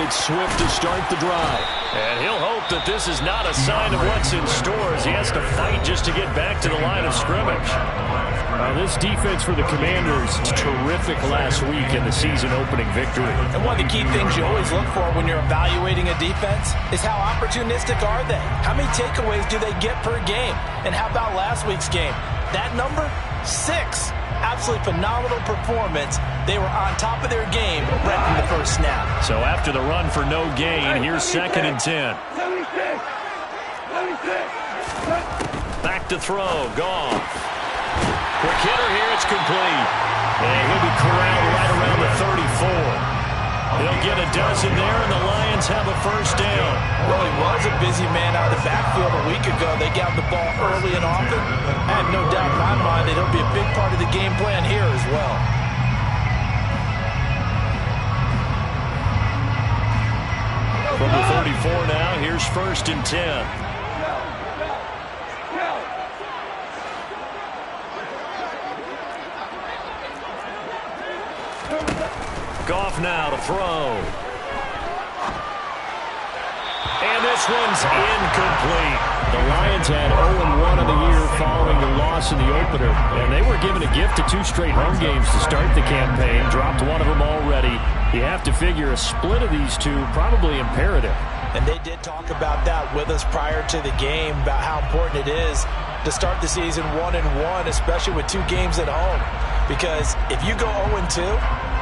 it swift to start the drive. And he'll hope that this is not a sign of what's in store as he has to fight just to get back to the line of scrimmage. This defense for the Commanders, terrific last week in the season-opening victory. And one of the key things you always look for when you're evaluating a defense is how opportunistic are they? How many takeaways do they get per game? And how about last week's game? That number? 6. Absolutely phenomenal performance. They were on top of their game right from the first snap. So after the run for no gain, here's 2nd and 10. Back to throw. Goff. Quick hitter here. It's complete. And he'll be corralled right around the 34. They'll get a dozen there, and the Lions have a first down. Well, he was a busy man out of the backfield a week ago. They got the ball early and often. I have no doubt in my mind that he'll be a big part of the game plan here as well. From the 34 now, here's 1st and 10. Goff now to throw. And this one's incomplete. The Lions had 0-1 of the year following the loss in the opener. And they were given a gift of 2 straight home games to start the campaign. Dropped one of them already. You have to figure a split of these two probably imperative. And they did talk about that with us prior to the game, about how important it is to start the season 1-1, especially with 2 games at home. Because if you go 0-2,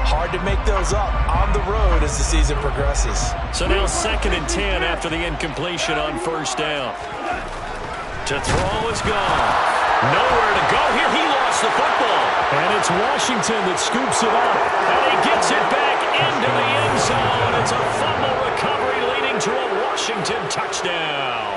hard to make those up on the road as the season progresses. So now 2nd and 10 after the incompletion on first down. To throw is gone. Nowhere to go here. He lost the football. And it's Washington that scoops it up. And he gets it back into the end zone. It's a fumble recovery leading to a Washington touchdown.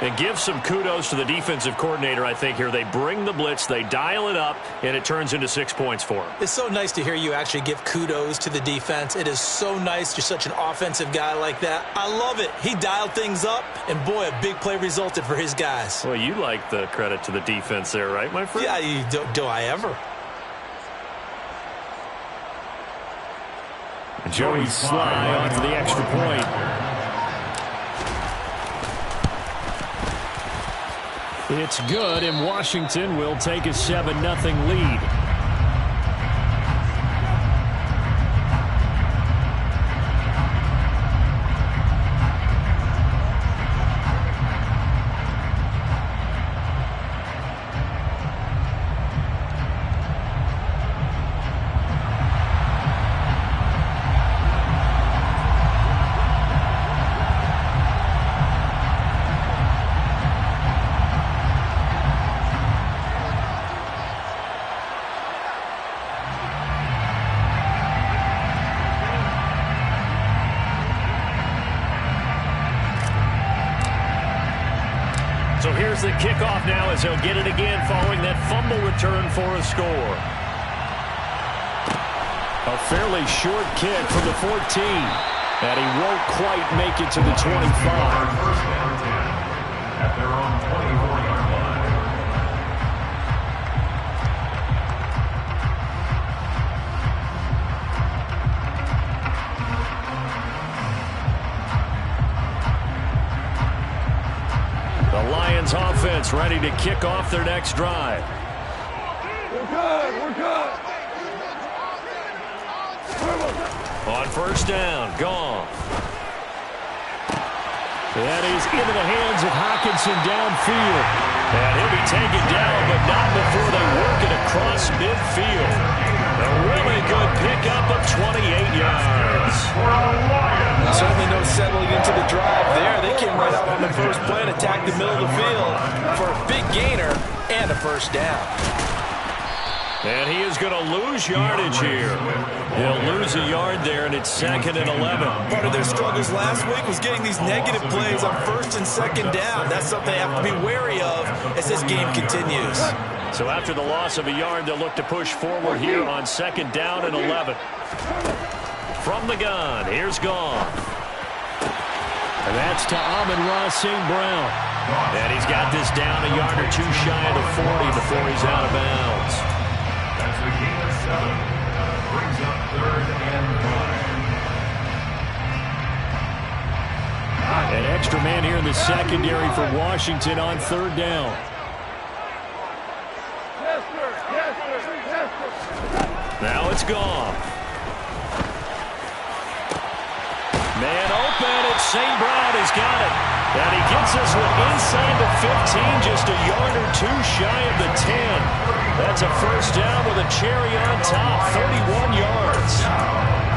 And give some kudos to the defensive coordinator, I think, here. They bring the blitz, they dial it up, and it turns into 6 points for them. It's so nice to hear you actually give kudos to the defense. It is so nice. You're such an offensive guy like that. I love it. He dialed things up, and boy, a big play resulted for his guys. Well, you like the credit to the defense there, right, my friend? Yeah, do I ever? Joey Sly on for the extra point. It's good, and Washington will take a 7-0 lead. So here's the kickoff now as he'll get it again following that fumble return for a score. A fairly short kick from the 14. And he won't quite make it to the 25. First down 10 at their own 24-yard line. The Lions offense ready to kick off their next drive. We're good. We're good. On first down, Goff. That is into the hands of Hockenson downfield. And he'll be taken down, but not before they work it across midfield. A really good pickup of 28 yards. Certainly no settling into the drive there. They came right out on the first play and attacked the middle of the field for a big gainer and a first down. And he is going to lose yardage here. He'll lose a yard there, and it's 2nd and 11. Part of their struggles last week was getting these negative plays on first and second down. That's something they have to be wary of as this game continues. So after the loss of a yard, they'll look to push forward here on 2nd down and 11. From the gun, here's Goff. And that's to Amon-Ra St. Brown. And he's got this down a yard or two shy of the 40 before he's out of bounds. That's a gain of 7. Brings up 3rd and 5. An extra man here in the secondary for Washington on third down. Now it's gone. Man open. It's St. Brown. He's got it. And he gets us one inside the 15, just a yard or two shy of the 10. That's a first down with a cherry on top, 31 yards.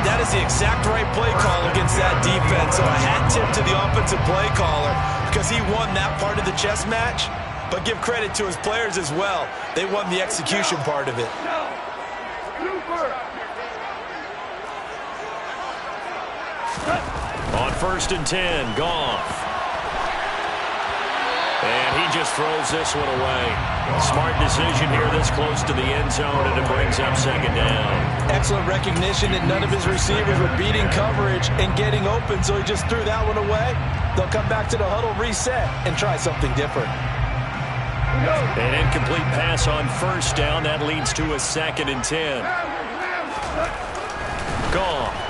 That is the exact right play call against that defense. So a hat tip to the offensive play caller because he won that part of the chess match. But give credit to his players as well. They won the execution part of it. On 1st and 10, Goff. And he just throws this one away. Smart decision here this close to the end zone, and it brings up second down. Excellent recognition that none of his receivers were beating coverage and getting open, so he just threw that one away. They'll come back to the huddle, reset, and try something different. An incomplete pass on first down. That leads to a 2nd and 10. Goff.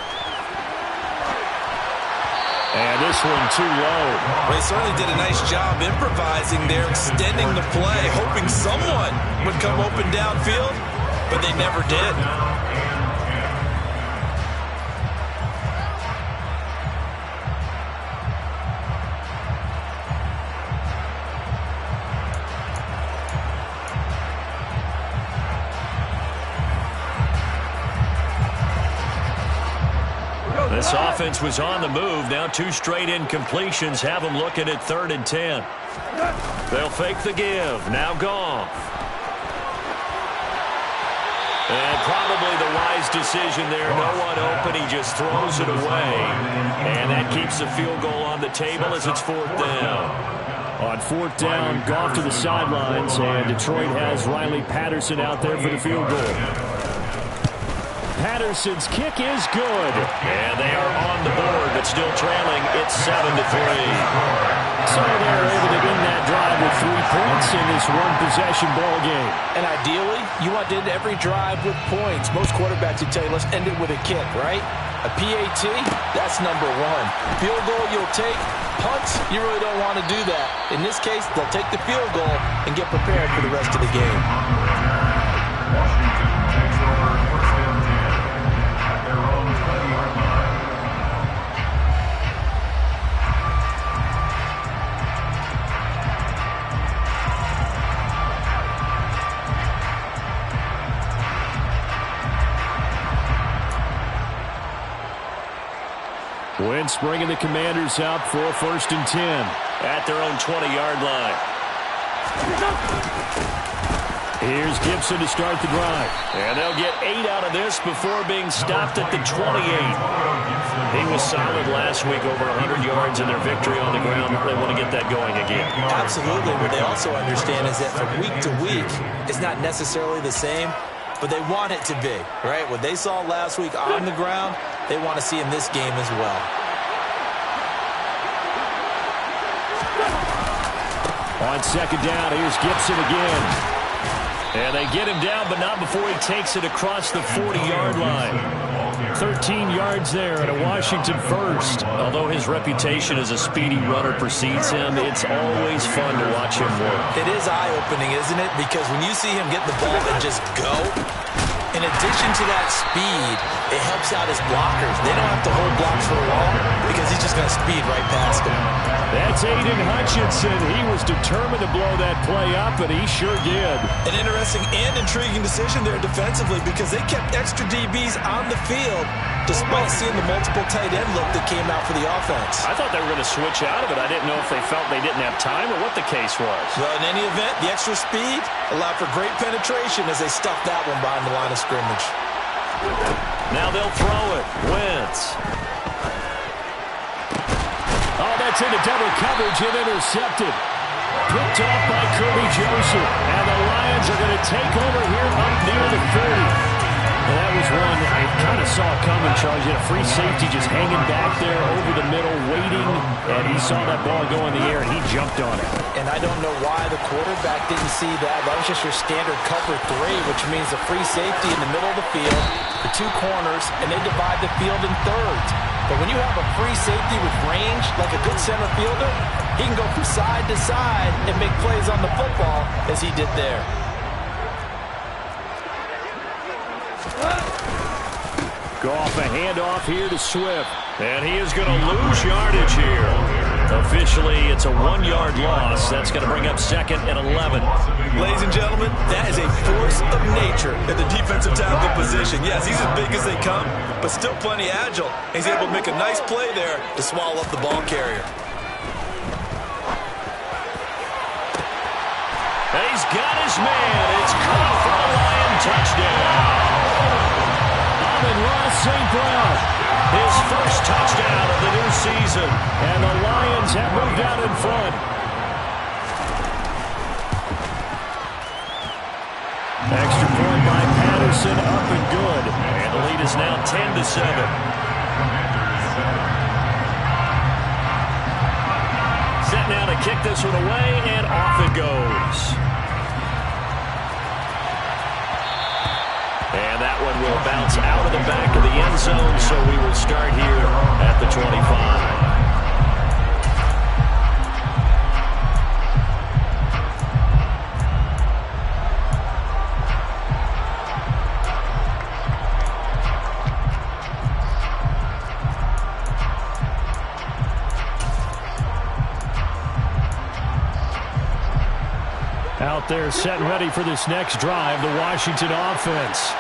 And this one too low. They certainly did a nice job improvising there, extending the play, hoping someone would come open downfield, but they never did. This offense was on the move. Now 2 straight incompletions have them looking at 3rd and 10. They'll fake the give. Now Goff. And probably the wise decision there. No one open. He just throws it away. And that keeps the field goal on the table as it's 4th down. On 4th down, Goff to the sidelines, and Detroit has Riley Patterson out there for the field goal. Patterson's kick is good. And they are on the board, but still trailing. It's 7-3. So they're able to win that drive with 3 points in this one-possession ball game. And ideally, you want to end every drive with points. Most quarterbacks would tell you, let's end it with a kick, right? A PAT, that's number 1. Field goal, you'll take. Punts, you really don't want to do that. In this case, they'll take the field goal and get prepared for the rest of the game. Washington takes over 1st and 10 at their own 20-yard line. Wentz bringing the Commanders up for 1st and 10. At their own 20-yard line. Here's Gibson to start the drive. And they'll get 8 out of this before being stopped at the 28. He was solid last week, over 100 yards in their victory on the ground. They want to get that going again. Absolutely. What they also understand is that from week to week, it's not necessarily the same, but they want it to be, right? What they saw last week on the ground, they want to see in this game as well. On 2nd down, here's Gibson again. And they get him down, but not before he takes it across the 40-yard line. 13 yards there and a Washington first. Although his reputation as a speedy runner precedes him, it's always fun to watch him work. It is eye-opening, isn't it? Because when you see him get the ball and just go, in addition to that speed, it helps out his blockers. They don't have to hold blocks for long because he's just going to speed right past them. That's Aiden Hutchinson. He was determined to blow that play up, and he sure did. An interesting and intriguing decision there defensively because they kept extra DBs on the field despite seeing the multiple tight end look that came out for the offense. I thought they were going to switch out of it. I didn't know if they felt they didn't have time or what the case was. Well, in any event, the extra speed allowed for great penetration as they stuffed that one behind the line of scrimmage. Now they'll throw it. Wentz. Oh, that's into double coverage and intercepted. Picked off by Kirby Joseph. And the Lions are going to take over here up near the 30. Well, that was one I kind of saw coming, Charles. You had a free safety just hanging back there over the middle, waiting, and he saw that ball go in the air, and he jumped on it. And I don't know why the quarterback didn't see that. That was just your standard cover 3, which means a free safety in the middle of the field, the 2 corners, and they divide the field in thirds. But when you have a free safety with range, like a good center fielder, he can go from side to side and make plays on the football as he did there. Goff, a handoff here to Swift. And he is going to lose yardage here. Officially, it's a 1-yard loss. That's going to bring up 2nd and 11. Ladies and gentlemen, that is a force of nature at the defensive tackle position. Yes, he's as big as they come, but still plenty agile. He's able to make a nice play there to swallow up the ball carrier. And he's got his man. It's caught for a Lion touchdown. Ross St. Brown, his first touchdown of the new season, and the Lions have moved out in front. Extra point by Patterson, up and good. And the lead is now 10-7. Set now to kick this one away, and off it goes. And that one will bounce out of the back of the end zone, so we will start here at the 25. Out there set and ready for this next drive, the Washington offense.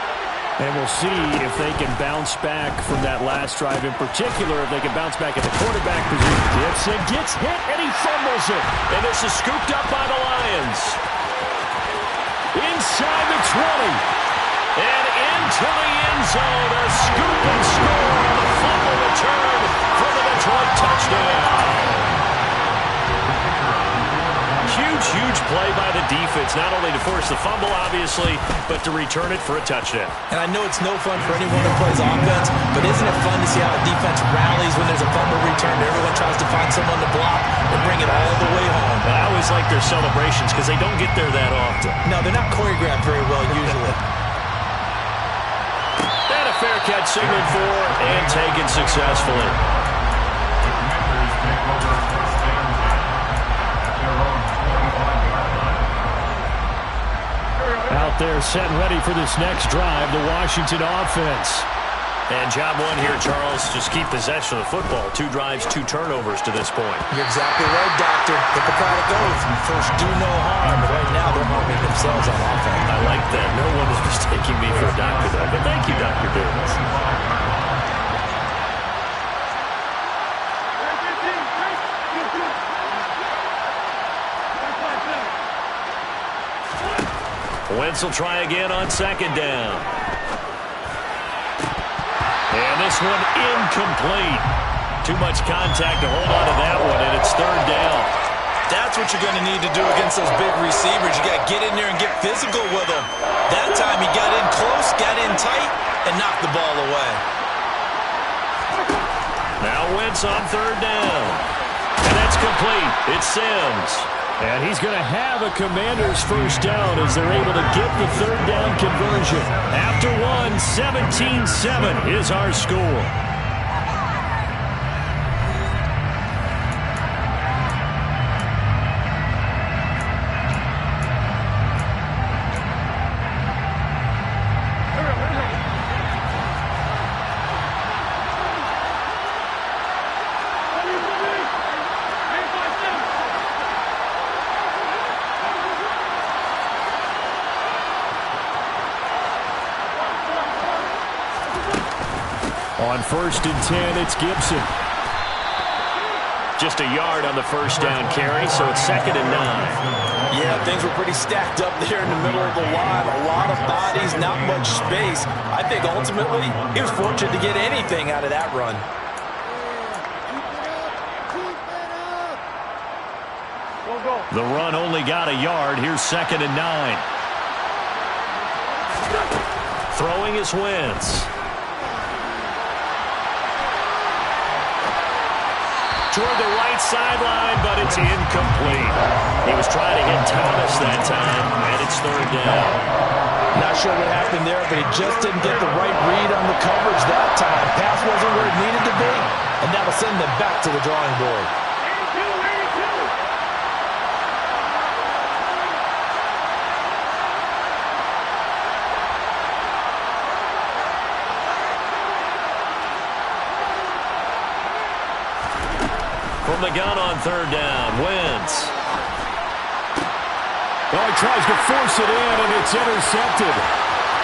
And we'll see if they can bounce back from that last drive, in particular, if they can bounce back at the quarterback position. Gibson gets hit, and he fumbles it. And this is scooped up by the Lions. Inside the 20. And into the end zone, a scoop and score on the fumble return for the Detroit touchdown. Huge play by the defense, not only to force the fumble, obviously, but to return it for a touchdown. And I know it's no fun for anyone who plays offense, but isn't it fun to see how a defense rallies when there's a fumble return? Everyone tries to find someone to block and bring it all the way home. I always like their celebrations because they don't get there that often. No, they're not choreographed very well usually. And a fair catch signaled for and taken successfully. Out there set and ready for this next drive, the Washington offense. And job 1 here, Charles, just keep possession of the football. 2 drives, 2 turnovers to this point. You're exactly right, Doctor. Hippocratic oath. First, do no harm. But right now, they're harming themselves on offense. I like that. No one is mistaking me for a doctor, though. But thank you, Dr. Davis. Wentz will try again on 2nd down. And this one incomplete. Too much contact to hold on to that one, and it's 3rd down. That's what you're going to need to do against those big receivers. You got to get in there and get physical with them. That time he got in close, got in tight, and knocked the ball away. Now Wentz on 3rd down. And that's complete. It's Sims. And he's going to have a Commander's first down as they're able to get the 3rd down conversion. After 1, 17-7 is our score. On 1st and 10, it's Gibson. Just a yard on the first down carry, so it's 2nd and 9. Yeah, things were pretty stacked up there in the middle of the line. A lot of bodies, not much space. I think ultimately he was fortunate to get anything out of that run. The run only got a yard. Here's 2nd and 9. Throwing is Wentz. Toward the right sideline, but it's incomplete. He was trying to hit Thomas that time, and it's third down. Not sure what happened there, but he just didn't get the right read on the coverage that time. Pass wasn't where it needed to be, and that'll send them back to the drawing board. From the gun on third down, Wentz. Oh, he tries to force it in, and it's intercepted.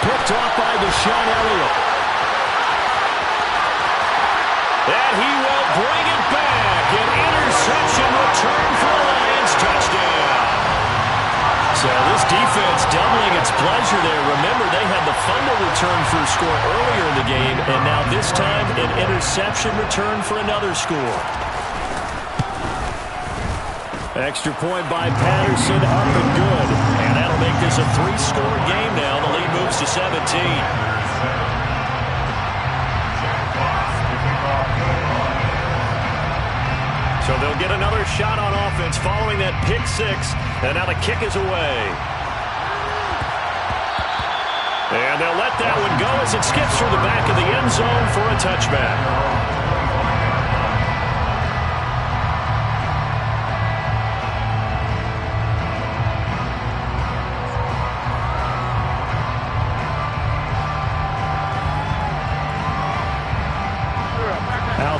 Picked off by Deshaun Elliott. And he will bring it back. An interception return for a Lions touchdown. So this defense doubling its pleasure there. Remember, they had the fumble return for a score earlier in the game, and now this time an interception return for another score. Extra point by Patterson, up and good. And that'll make this a 3-score game now. The lead moves to 17. So they'll get another shot on offense following that pick six. And now the kick is away. And they'll let that one go as it skips through the back of the end zone for a touchback.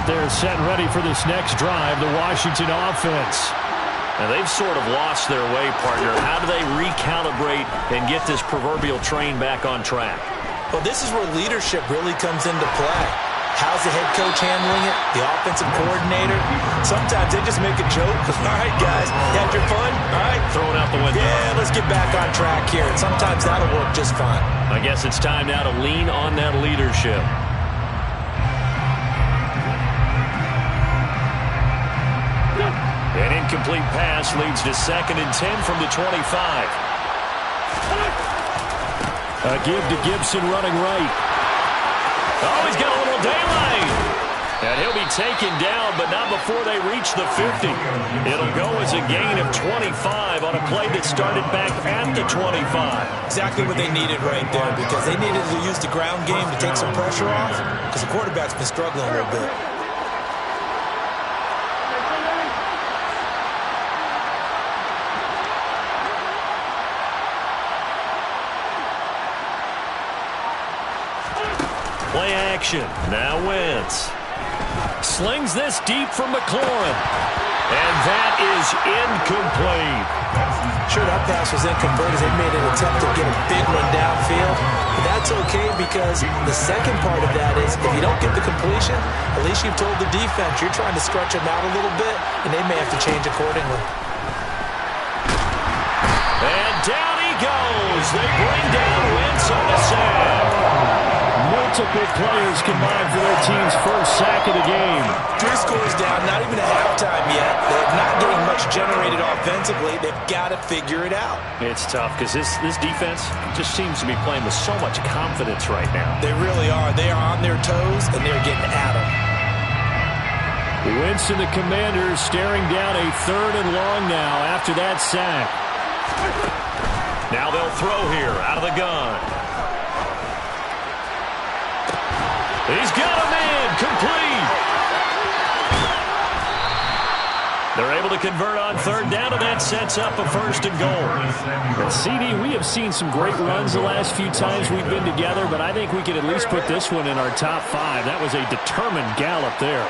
They're set and ready for this next drive, the Washington offense. And they've sort of lost their way, partner. How do they recalibrate and get this proverbial train back on track? Well, this is where leadership really comes into play. How's the head coach handling it? The offensive coordinator? Sometimes they just make a joke. All right, guys, you had your fun? All right. Throw it out the window. Yeah, let's get back on track here. And sometimes that'll work just fine. I guess it's time now to lean on that leadership. An incomplete pass leads to 2nd and 10 from the 25. A give to Gibson running right. Oh, he's got a little daylight. And he'll be taken down, but not before they reach the 50. It'll go as a gain of 25 on a play that started back at the 25. Exactly what they needed right there, because they needed to use the ground game to take some pressure off, because the quarterback's been struggling a little bit. Play action. Now Wentz. Slings this deep from McLaurin. And that is incomplete. Sure, that pass was incomplete as they made an attempt to get a big one downfield. But that's okay, because the second part of that is if you don't get the completion, at least you've told the defense you're trying to stretch them out a little bit, and they may have to change accordingly. And down he goes. They bring down Wentz on the sack. Multiple players combined for their team's first sack of the game. 3 scores down, not even a halftime yet. They're not getting much generated offensively. They've got to figure it out. It's tough because this defense just seems to be playing with so much confidence right now. They really are. They are on their toes, and they're getting at them. Wentz and the Commanders staring down a 3rd and long now after that sack. Now they'll throw here out of the gun. He's got a man, complete. They're able to convert on 3rd down, and that sets up a 1st and goal. CD, we have seen some great runs the last few times we've been together, but I think we could at least put this one in our top 5. That was a determined gallop there.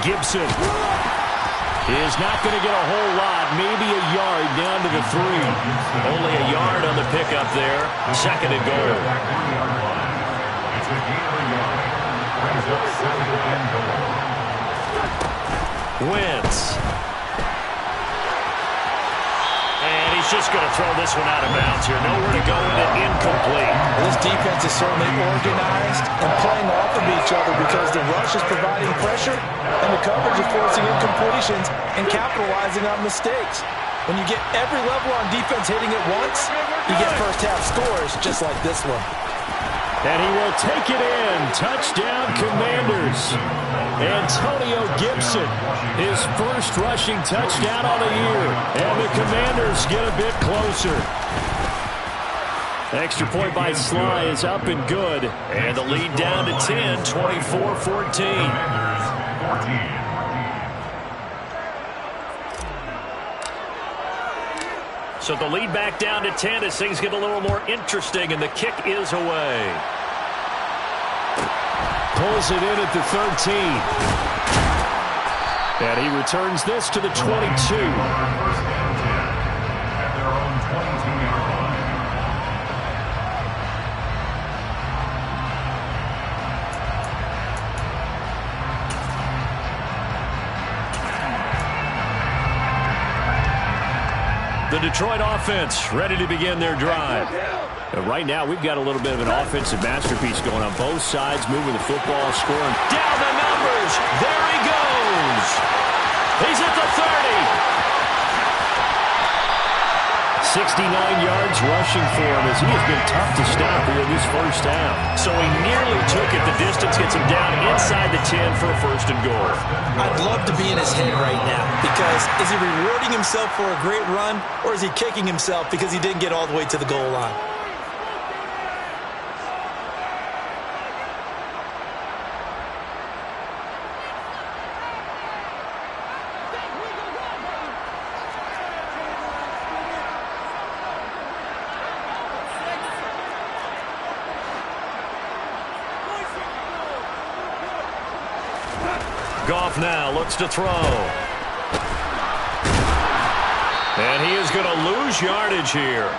Gibson is not going to get a whole lot, maybe a yard down to the 3. Only a yard on the pickup there. 2nd and goal. Wentz. And he just going to throw this one out of bounds here. Nowhere to go with it. Incomplete. This defense is certainly organized and playing off of each other because the rush is providing pressure and the coverage is forcing incompletions and capitalizing on mistakes. When you get every level on defense hitting at once, you get first-half scores just like this one. And he will take it in. Touchdown, Commanders. Antonio Gibson, his first rushing touchdown on the year. And the Commanders get a bit closer. Extra point by Sly is up and good. And the lead down to 10, 24-14. So the lead back down to 10 as things get a little more interesting, and the kick is away. Pulls it in at the 13. And he returns this to the 22. First and 10 at their own 22-yard line. The Detroit offense ready to begin their drive. Right now, we've got a little bit of an offensive masterpiece going on both sides, moving the football, scoring. Down the numbers. There he goes. He's at the 30. 69 yards rushing for him as he has been tough to stop here in this first half. So he nearly took it the distance, gets him down inside the 10 for a first and goal. I'd love to be in his head right now because is he rewarding himself for a great run or is he kicking himself because he didn't get all the way to the goal line? Goff now looks to throw. And he is going to lose yardage here.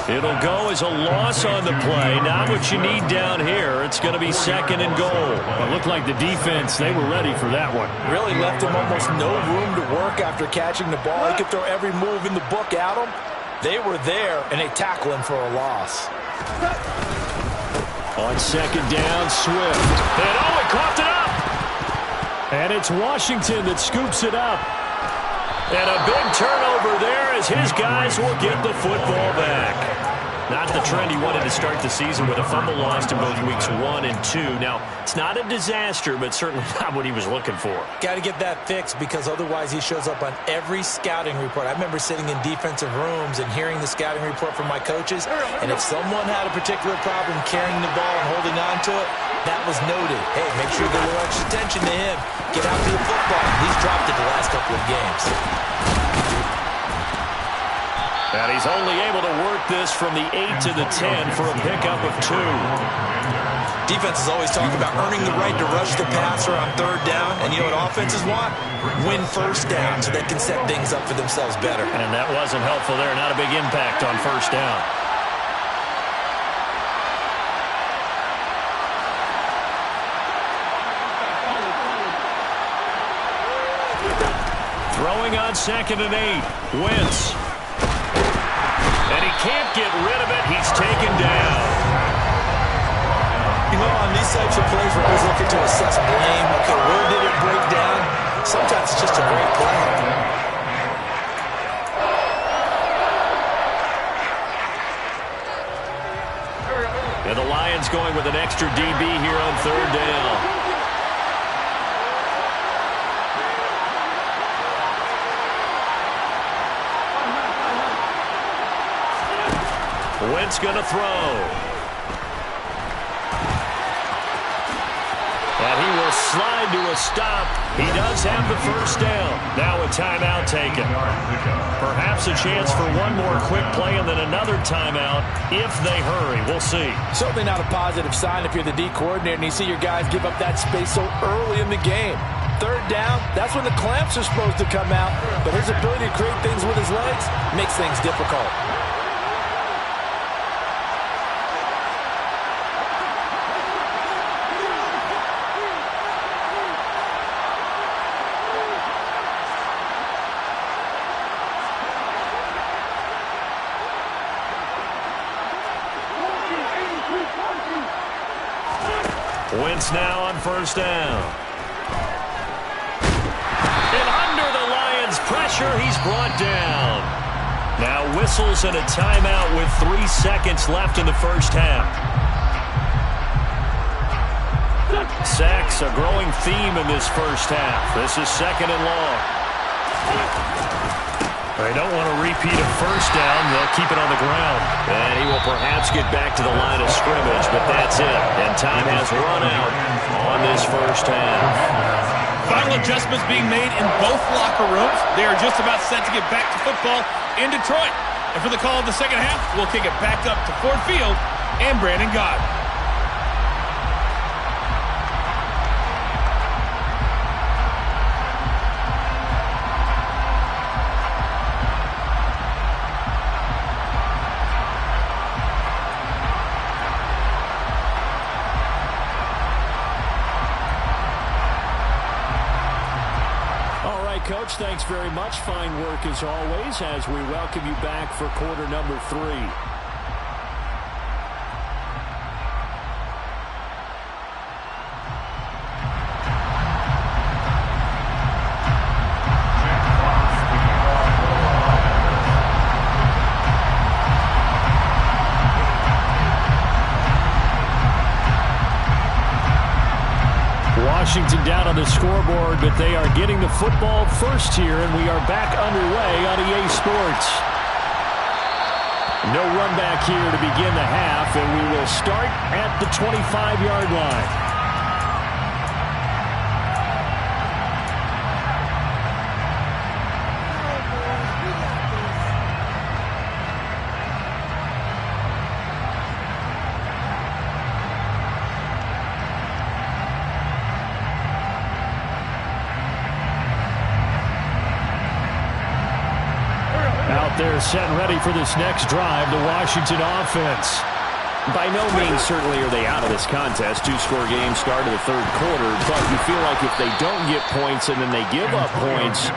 It'll go as a loss on the play. Not what you need down here. It's going to be second and goal. It looked like the defense, they were ready for that one. Really left him almost no room to work after catching the ball. He could throw every move in the book at him. They were there, and they tackle him for a loss. On second down, Swift. And he coughed it up. And it's Washington that scoops it up. And a big turnover there as his guys will get the football back. Not the trend he wanted to start the season with a fumble lost in both weeks 1 and 2. Now, it's not a disaster, but certainly not what he was looking for. Got to get that fixed because otherwise he shows up on every scouting report. I remember sitting in defensive rooms and hearing the scouting report from my coaches, and if someone had a particular problem carrying the ball and holding on to it, that was noted. Hey, make sure you get a little extra attention to him. Get out to the football. He's dropped it the last couple of games. And he's only able to work this from the 8 to the 10 for a pickup of 2. Defenses always talk about earning the right to rush the passer on third down. And you know what offenses want? Win first down so they can set things up for themselves better. And that wasn't helpful there. Not a big impact on first down. Throwing on second and 8. Wentz. And he can't get rid of it. He's taken down. You know, on these types of plays, we're always looking to assess blame. Okay, where did it break down? Sometimes it's just a great play. And the Lions going with an extra DB here on third down. Wentz going to throw. And he will slide to a stop. He does have the first down. Now a timeout taken. Perhaps a chance for one more quick play and then another timeout if they hurry. We'll see. Certainly not a positive sign if you're the D coordinator and you see your guys give up that space so early in the game. Third down, that's when the clamps are supposed to come out. But his ability to create things with his legs makes things difficult. Wentz now on first down. And under the Lions' pressure, he's brought down. Now whistles and a timeout with 3 seconds left in the first half. Sacks, a growing theme in this first half. This is second and long. They don't want to repeat a first down. They'll keep it on the ground. And he will perhaps get back to the line of scrimmage, but that's it. And time has run out on this first half. Final adjustments being made in both locker rooms. They are just about set to get back to football in Detroit. And for the call of the second half, we'll kick it back up to Ford Field and Brandon Gott. Coach, thanks very much. Fine work as always as we welcome you back for quarter number 3. Washington down on the scoreboard, but they are getting the football first here, and we are back underway on EA Sports. No run back here to begin the half, and we will start at the 25-yard line. They're set and ready for this next drive, the Washington offense. By no means certainly are they out of this contest. 2-score game start of the third quarter, but you feel like if they don't get points and then they give up points,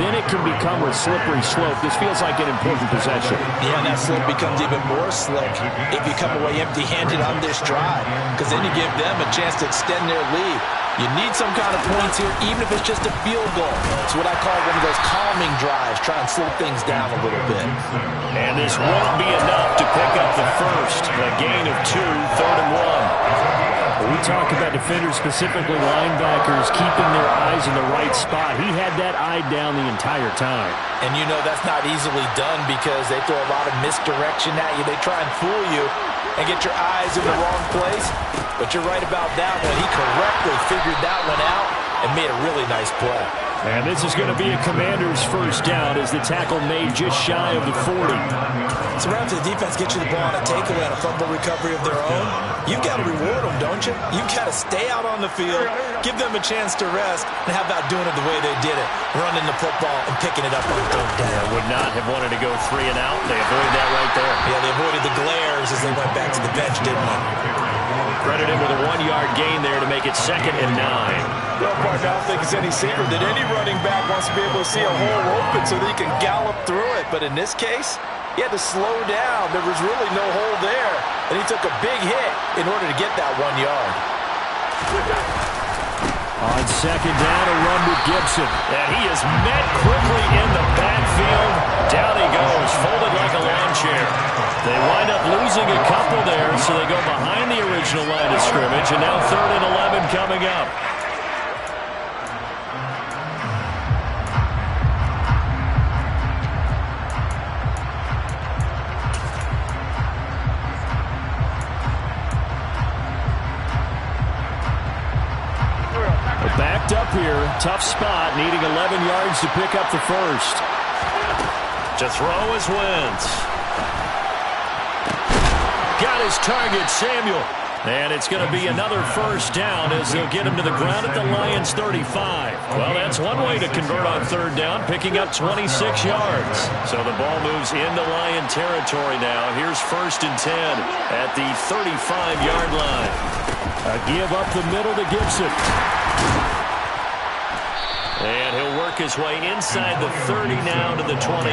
then it can become a slippery slope. This feels like an important possession. Yeah, and that slope becomes even more slick if you come away empty-handed on this drive, because then you give them a chance to extend their lead. You need some kind of points here, even if it's just a field goal. It's what I call one of those calming drives. Try and slow things down a little bit. And this won't be enough to pick up the first. A gain of 2, 3rd and 1. We talk about defenders, specifically linebackers, keeping their eyes in the right spot. He had that eye down the entire time. And you know that's not easily done because they throw a lot of misdirection at you. They try and fool you and get your eyes in the wrong place. But you're right about that one. He correctly figured that one out and made a really nice play. And this is going to be a Commander's first down as the tackle made just shy of the 40. So round to the defense, get you the ball on a takeaway and a fumble recovery of their own. You've got to reward them, don't you? You've got to stay out on the field, give them a chance to rest, and how about doing it the way they did it, running the football and picking it up on third down. They would not have wanted to go 3 and out. They avoided that right there. Yeah, they avoided the glares as they went back to the bench, didn't they? Credited with a 1-yard gain there to make it 2nd and 9. Well, partner, I don't think it's any secret that any running back wants to be able to see a hole open so that he can gallop through it. But in this case, he had to slow down. There was really no hole there. And he took a big hit in order to get that 1 yard. On second down, a run with Gibson. And he is met quickly in the backfield. Down he goes, folded like a lawn chair. They wind up losing a couple there, so they go behind the original line of scrimmage, and now 3rd and 11 coming up. Backed up here, tough spot, needing 11 yards to pick up the first. To throw is Wentz. Got his target, Samuel. And it's going to be another first down as they'll get him to the ground at the Lions' 35. Well, that's one way to convert on 3rd down, picking up 26 yards. So the ball moves into Lion territory now. Here's 1st and 10 at the 35-yard line. A give up the middle to Gibson. And he'll work his way inside the 30 now to the 28.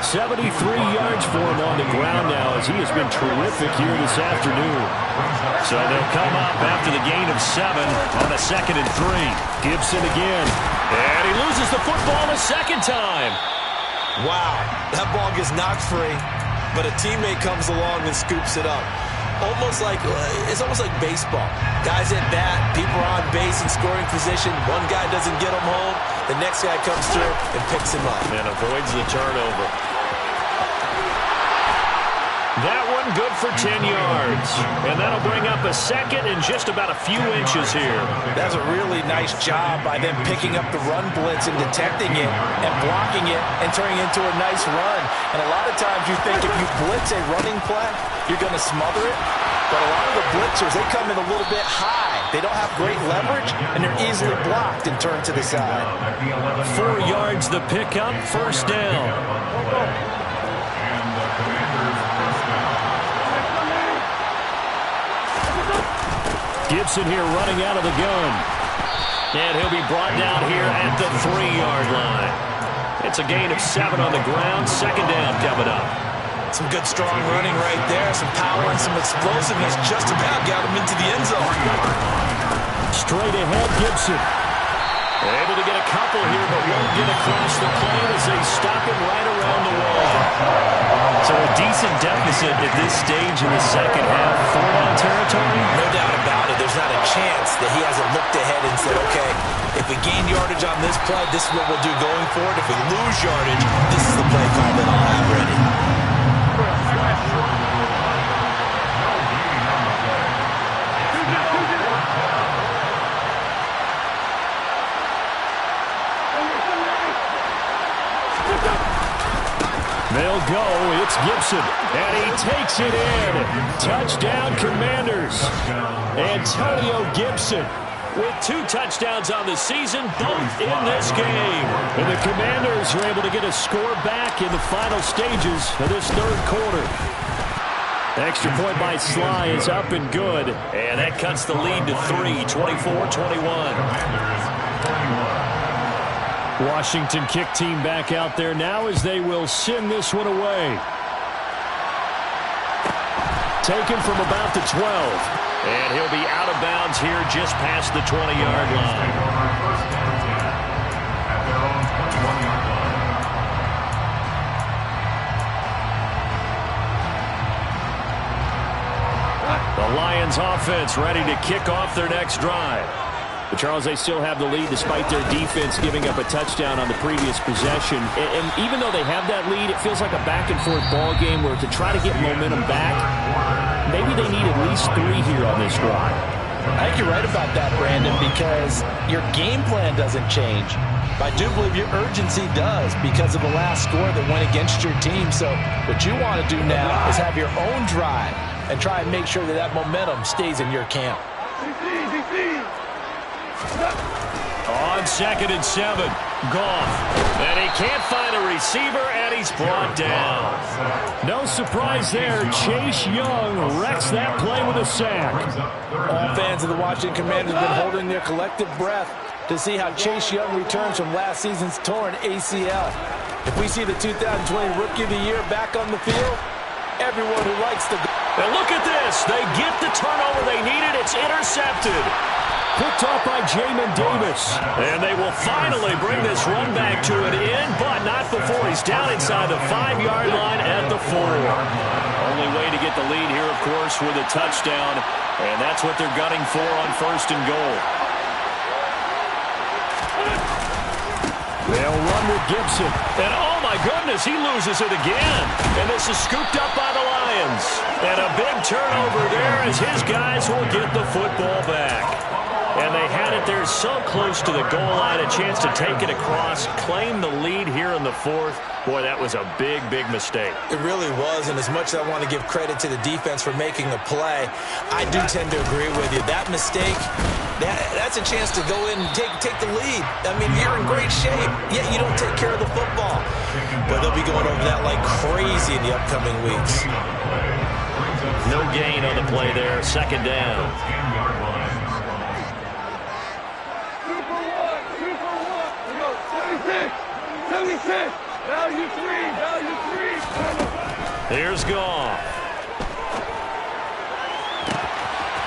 73 yards for him on the ground now as he has been terrific here this afternoon. So they'll come up after the gain of 7 on a 2nd and 3. Gibson again. And he loses the football a second time. Wow, that ball gets knocked free, but a teammate comes along and scoops it up. It's almost like baseball. Guys at bat, people are on base in scoring position. One guy doesn't get him home. The next guy comes through and picks him up. And avoids the turnover. That one good for 10 yards. And that'll bring up a 2nd and just about a few inches here. That's a really nice job by them picking up the run blitz and detecting it and blocking it and turning it into a nice run. And a lot of times you think if you blitz a running play, you're going to smother it. But a lot of the blitzers, they come in a little bit high. They don't have great leverage, and they're easily blocked and turned to the side. 4 yards the pickup, 1st down. Gibson here running out of the gun. And he'll be brought down here at the 3-yard line. It's a gain of 7 on the ground. 2nd down coming up. Some good strong running right there. Some power and some explosiveness. Just about got him into the end zone. Straight ahead, Gibson. Able to get a couple here, but won't get across the plane as they stop him right around the wall. So a decent deficit at this stage in the second half. 4-down territory? No doubt about it. There's not a chance that he hasn't looked ahead and said, okay, if we gain yardage on this play, this is what we'll do going forward. If we lose yardage, this is the play call that I'll have ready. They'll go. It's Gibson. And he takes it in. Touchdown, Commanders. Antonio Gibson with 2 touchdowns on the season, both in this game. And the Commanders are able to get a score back in the final stages of this 3rd quarter. Extra point by Sly is up and good. And that cuts the lead to 3, 24-21. Washington kick team back out there now as they will send this one away. Taken from about the 12. And he'll be out of bounds here just past the 20-yard line. The Lions offense ready to kick off their next drive. But Charles, they still have the lead despite their defense giving up a touchdown on the previous possession. And even though they have that lead, it feels like a back-and-forth ball game where to try to get momentum back, maybe they need at least 3 here on this drive. I think you're right about that, Brandon, because your game plan doesn't change. But I do believe your urgency does because of the last score that went against your team. So what you want to do now is have your own drive and try and make sure that that momentum stays in your camp. On 2nd and 7, Goff. And he can't find a receiver, and he's brought down. No surprise there. Chase Young wrecks that play with a sack. All fans of the Washington Commanders have been holding their collective breath to see how Chase Young returns from last season's torn ACL. If we see the 2020 Rookie of the Year back on the field, everyone who likes the... And look at this. They get the turnover they needed. It's intercepted. Picked off by Jamin Davis. And they will finally bring this run back to an end, but not before he's down inside the 5-yard line at the 4. Only way to get the lead here, of course, with a touchdown. And that's what they're gunning for on 1st and goal. They'll run with Gibson. And oh my goodness, he loses it again. And this is scooped up by the Lions. And a big turnover there as his guys will get the football back. And they had it there so close to the goal line, a chance to take it across, claim the lead here in the 4th. Boy, that was a big, big mistake. It really was, and as much as I want to give credit to the defense for making the play, I do tend to agree with you. That mistake, that's a chance to go in and take the lead. I mean, you're in great shape, yet you don't take care of the football. But they'll be going over that like crazy in the upcoming weeks. No gain on the play there, 2nd down. Value 3. Goff.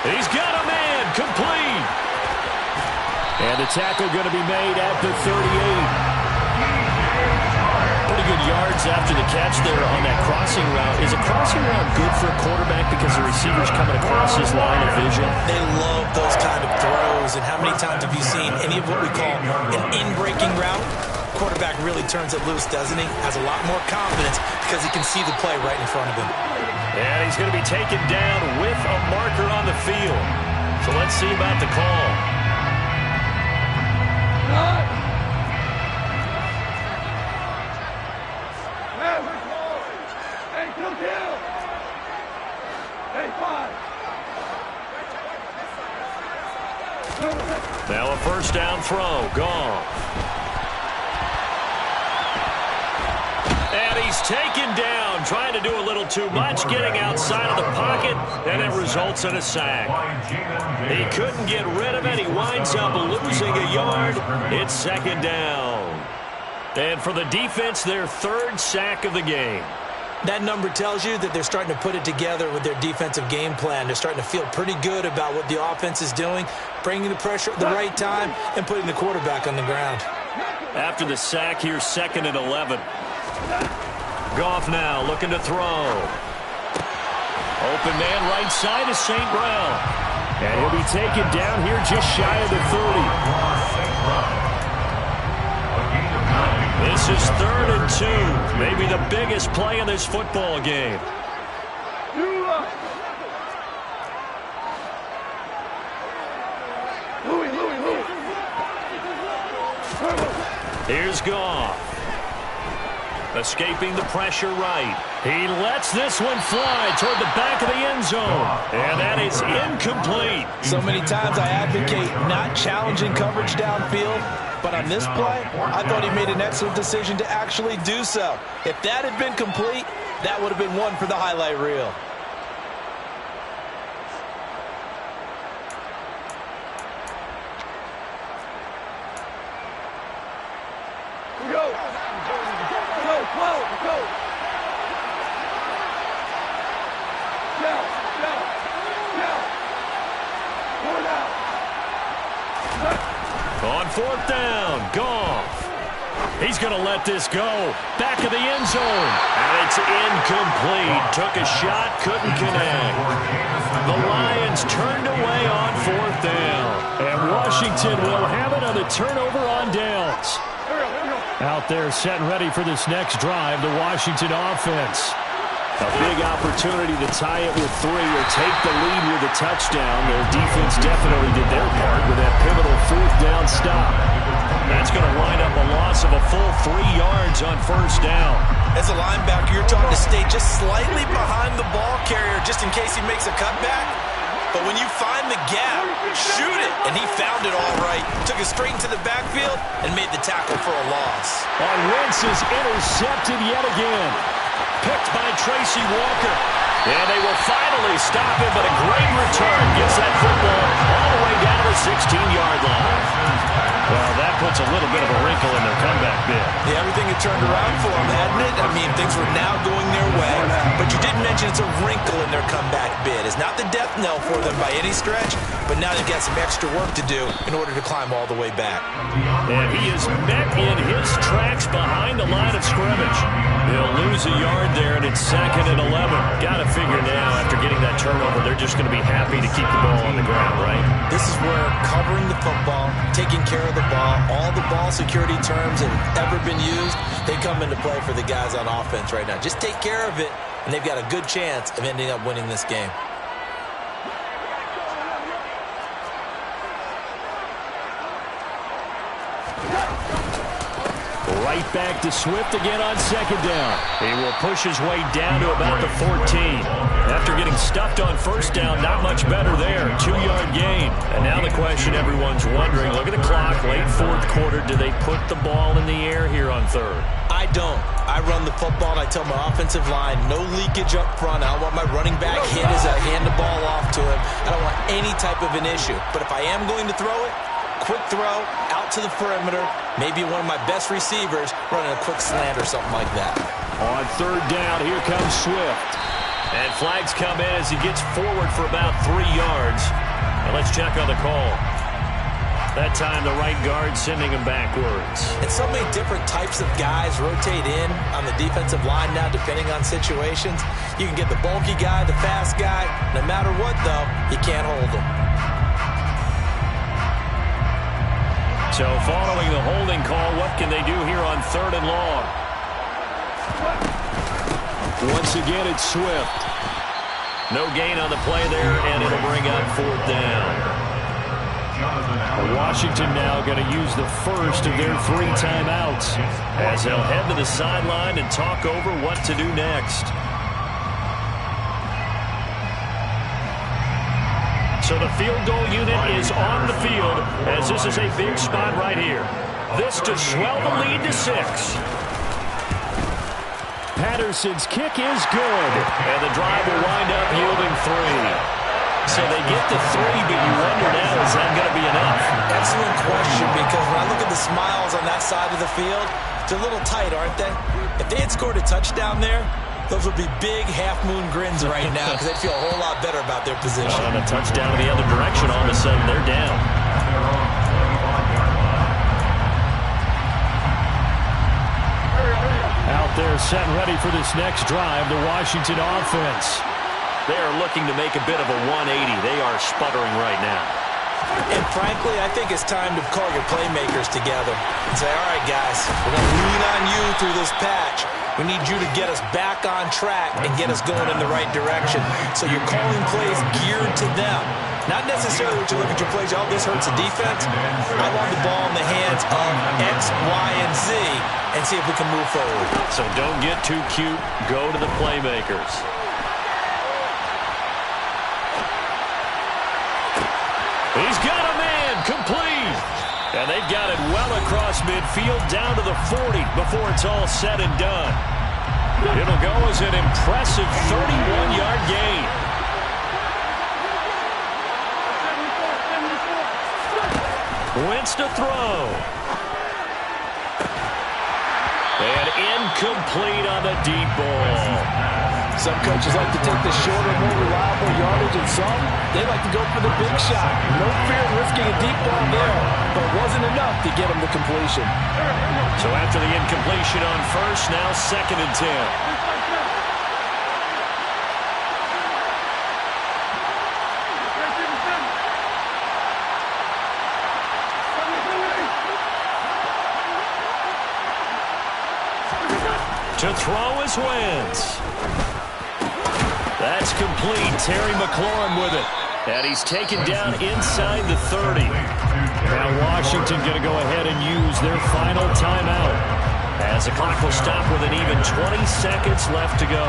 He's got a man, complete. And the tackle going to be made at the 38. Pretty good yards after the catch there on that crossing route. Is a crossing route good for a quarterback because the receiver's coming across his line of vision? They love those kind of throws. And how many times have you seen any of what we call an in-breaking route? Quarterback really turns it loose, doesn't he? Has a lot more confidence because he can see the play right in front of him. And he's going to be taken down with a marker on the field. So let's see about the call. Now a first down throw. Gone. And he's taken down, trying to do a little too much, getting outside of the pocket, and it results in a sack. He couldn't get rid of it. He winds up losing a yard. It's second down. And for the defense, their third sack of the game. That number tells you that they're starting to put it together with their defensive game plan. They're starting to feel pretty good about what the offense is doing, bringing the pressure at the right time, and putting the quarterback on the ground. After the sack, here's second and 11. Goff now looking to throw. Open man right side is St. Brown. And he'll be taken down here just shy of the 30. This is 3rd and 2. Maybe the biggest play in this football game. Here's Goff. Escaping the pressure right. He lets this one fly toward the back of the end zone. And that is incomplete. So many times I advocate not challenging coverage downfield, but on this play, I thought he made an excellent decision to actually do so. If that had been complete, that would have been one for the highlight reel. On fourth down, Goff. He's going to let this go. Back of the end zone. And it's incomplete. Took a shot, couldn't connect. The Lions turned away on fourth down. And Washington will have it on the turnover on downs. Out there set and ready for this next drive, the Washington offense. A big opportunity to tie it with 3 or take the lead with a touchdown. Their defense definitely did their part with that pivotal fourth down stop. That's going to wind up a loss of a full 3 yards on first down. As a linebacker, you're taught to stay just slightly behind the ball carrier just in case he makes a cutback. But when you find the gap, shoot it. And he found it all right. Took it straight into the backfield and made the tackle for a loss. And Wentz is intercepted yet again. Picked by Tracy Walker. And they will finally stop him, but a great return. Gets that football all the way down to the 16-yard line. Well, that puts a little bit of a wrinkle in their comeback bid. Yeah, everything had turned around for them, hadn't it? I mean, things were now going their way. But you did mention it's a wrinkle in their comeback bid. It's not the death knell for them by any stretch, but now they've got some extra work to do in order to climb all the way back. And he is met in his tracks behind the line of scrimmage. He'll lose a yard there, and it's second and 11. Got to figure now, after getting that turnover, they're just going to be happy to keep the ball on the ground, right? This is where covering the football, taking care of the ball, all the ball security terms that have ever been used, they come into play for the guys on offense right now. Just take care of it, and they've got a good chance of ending up winning this game. Right back to Swift again on second down. He will push his way down to about the 14. After getting stuffed on first down, not much better there. 2-yard gain. And now the question everyone's wondering, look at the clock, late fourth quarter. Do they put the ball in the air here on third? I don't. I run the football, and I tell my offensive line, no leakage up front. I don't want my running back hit as I hand the ball off to him. I don't want any type of an issue. But if I am going to throw it, quick throw, out to the perimeter, maybe one of my best receivers running a quick slant or something like that. On third down, here comes Swift. And flags come in as he gets forward for about 3 yards. And let's check on the call. That time the right guard sending him backwards. And so many different types of guys rotate in on the defensive line now depending on situations. You can get the bulky guy, the fast guy. No matter what, though, you can't hold him. So following the holding call, what can they do here on 3rd and long? Once again, it's Swift. No gain on the play there, and it'll bring up 4th down. Washington now going to use the first of their 3 timeouts as they'll head to the sideline and talk over what to do next. So the field goal unit is on the field as this is a big spot right here. This to swell the lead to 6. Patterson's kick is good. And the drive will wind up yielding 3. So they get to 3, but you wonder now, is that going to be enough? Excellent question, because when I look at the smiles on that side of the field, they're a little tight, aren't they? If they had scored a touchdown there, those would be big half-moon grins right now because they'd feel a whole lot better about their position. On a touchdown in the other direction, all of a sudden they're down. Out there set and ready for this next drive, the Washington offense. They are looking to make a bit of a 180. They are sputtering right now. And frankly, I think it's time to call your playmakers together and say, all right, guys, we're going to lean on you through this patch. We need you to get us back on track and get us going in the right direction. So you're calling plays geared to them. Not necessarily what you look at your plays, oh, this hurts the defense. I want the ball in the hands of X, Y, and Z and see if we can move forward. So don't get too cute. Go to the playmakers. He's got a man, complete. And they've got it well across midfield down to the 40 before it's all said and done. It'll go as an impressive 31-yard gain. Wentz to throw. And incomplete on the deep ball. Some coaches like to take the shorter, more reliable yardage, and some, they like to go for the big shot. No fear in risking a deep ball there, but it wasn't enough to get them the completion. So after the incompletion on first, now 2nd and 10. To throw is Wentz. That's complete. Terry McLaurin with it. And he's taken down inside the 30. Now Washington going to go ahead and use their final timeout. As the clock will stop with an even 20 seconds left to go.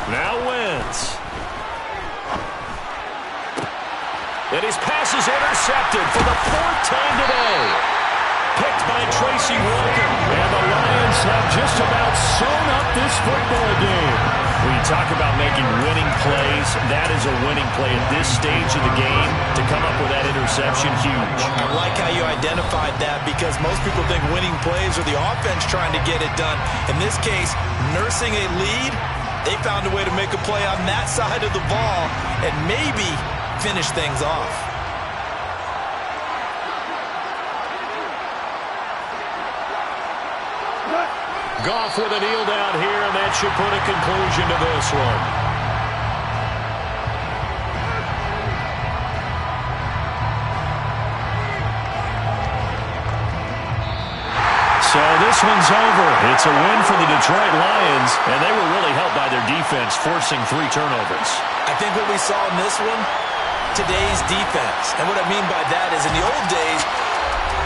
Now Wentz. And his pass is intercepted for the 4th time today. Picked by Tracy Walker. And the Lions have just about sewn up this football game. When you talk about making winning plays, that is a winning play at this stage of the game. To come up with that interception, huge. I like how you identified that because most people think winning plays are the offense trying to get it done. In this case, nursing a lead, they found a way to make a play on that side of the ball and maybe finish things off. Goff with a kneel down here, and that should put a conclusion to this one. So this one's over. It's a win for the Detroit Lions, and they were really helped by their defense, forcing 3 turnovers. I think what we saw in this one, today's defense. And what I mean by that is in the old days,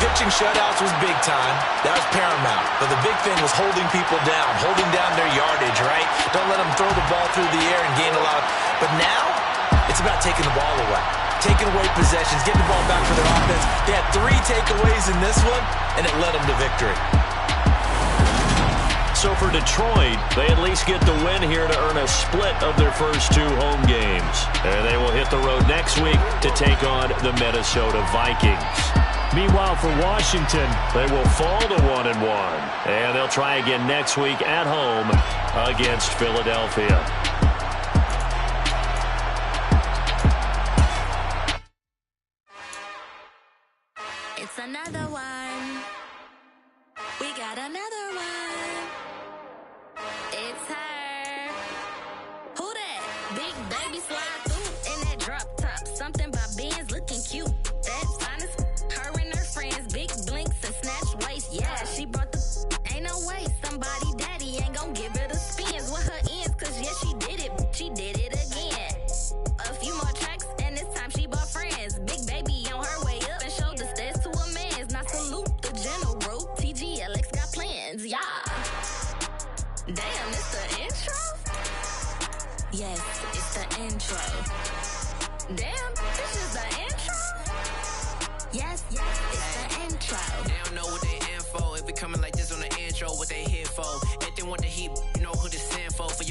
pitching shutouts was big time. That was paramount. But the big thing was holding people down, holding down their yardage, right? Don't let them throw the ball through the air and gain a lot. But now, it's about taking the ball away. Taking away possessions, getting the ball back for their offense. They had 3 takeaways in this one, and it led them to victory. So for Detroit, they at least get the win here to earn a split of their first 2 home games. And they will hit the road next week to take on the Minnesota Vikings. Meanwhile, for Washington, they will fall to 1-1. And they'll try again next week at home against Philadelphia. It's another one. We got another one. It's her. Who that? Big baby slide through in that drop top. Something by Benz looking cute. That's finest. Her and her friends. Big blinks and snatch waist. Yeah, she brought the. Ain't no way. Somebody daddy ain't gon' give her the spins with her ends. Cause yeah, she did it. She did it again. A few more tracks and this time she bought friends. Big baby on her way up and showed the stairs to a man's. Now salute the general. TGLX got plans, yeah. Damn, it's the intro? Yes, it's the intro. Damn, this is the intro? Yes, it's the intro. They don't know what they in for. If we coming like this on the intro, what they here for. If they want the heat, you know who to send for. For